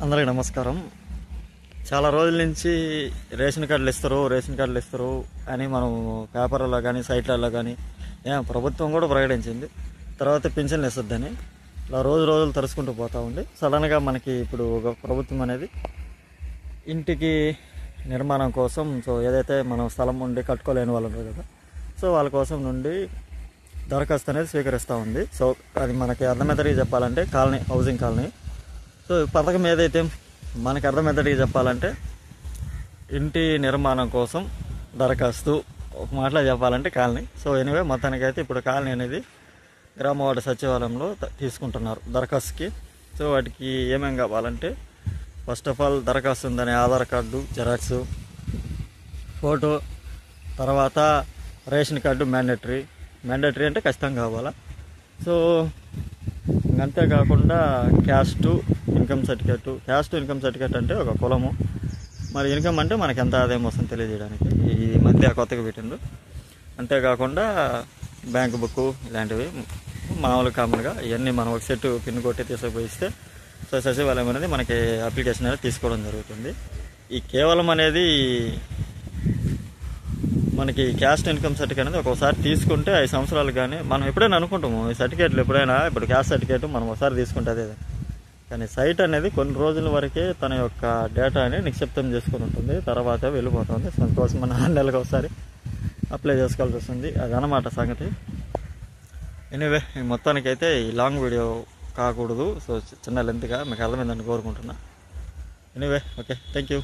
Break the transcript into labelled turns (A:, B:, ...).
A: అందరికీ నమస్కారం. చాలా రోజుల నుంచి రేషన్ కార్డులు ఇస్తారు అని మనం పేపర్లలో కానీ సైట్లలో కానీ ప్రభుత్వం కూడా ప్రకటించింది. తర్వాత పింఛన్లు ఇస్తుందని ఇలా రోజులు తరుచుకుంటూ పోతూ ఉంది. సడన్గా మనకి ఇప్పుడు ఒక ప్రభుత్వం అనేది ఇంటికి నిర్మాణం కోసం ఏదైతే మనం స్థలం ఉండి కట్టుకోలేని వాళ్ళు ఉంటారు కదా, వాళ్ళ కోసం నుండి దరఖాస్తు అనేది స్వీకరిస్తూ ఉంది. అది మనకి అర్థమెత్తడిగా చెప్పాలంటే హౌసింగ్ కాలనీ. పథకం ఏదైతే మనకి అర్థమెత్తడిగా చెప్పాలంటే ఇంటి నిర్మాణం కోసం దరఖాస్తు, ఒక మాటలో చెప్పాలంటే కాలనీ. ఎనివే మొత్తానికైతే ఇప్పుడు కాలనీ అనేది గ్రామ వార్డు సచివాలయంలో తీసుకుంటున్నారు దరఖాస్తుకి. వాటికి ఏమేమి కావాలంటే ఫస్ట్ ఆఫ్ ఆల్ దరఖాస్తు ఉందని ఆధార్ కార్డు జెరాక్స్, ఫోటో, తర్వాత రేషన్ కార్డు మ్యాండేటరీ అంటే ఖచ్చితంగా కావాలా. అంతేకాకుండా క్యాస్ట్ ఇన్కమ్ సర్టిఫికేట్ అంటే ఒక కులము, మరి ఇన్కమ్ అంటే మనకి ఎంత ఆదాయం వస్తుందో తెలియజేయడానికి ఈ మధ్య కొత్తగా పెట్టిండ్రు. అంతేకాకుండా బ్యాంక్ బుక్ ఇలాంటివి మామూలు కామన్గా ఇవన్నీ మనం ఒక సెట్ పిన్ కొట్టి తీసుకుపోయిస్తే సచివాలయం అనేది మనకి అప్లికేషన్ అనేది తీసుకోవడం జరుగుతుంది. ఈ కేవలం అనేది మనకి క్యాస్ట్ ఇన్కమ్ సర్టిఫికేట్ అనేది ఒక్కోసారి తీసుకుంటే 5 సంవత్సరాలు కానీ మనం ఎప్పుడైనా అనుకుంటాము ఈ సర్టిఫికేట్లు ఇప్పుడు క్యాస్ట్ సర్టిఫికేట్ మనం ఒకసారి తీసుకుంటే అదే, కానీ సైట్ అనేది కొన్ని రోజుల వరకే తన యొక్క డేటాని నిక్షిప్తం చేసుకుని ఉంటుంది, తర్వాత వెళ్ళిపోతుంది. అందుకోసం మన 6 నెలలకు ఒకసారి అప్లై చేసుకోవాల్సి వస్తుంది. అదనమాట సంగతి. ఎనీవే మొత్తానికైతే ఈ లాంగ్ వీడియో కాకూడదు, చిన్న లెంత్గా మీకు అర్థమైందని కోరుకుంటున్నా. Anyway okay, thank you.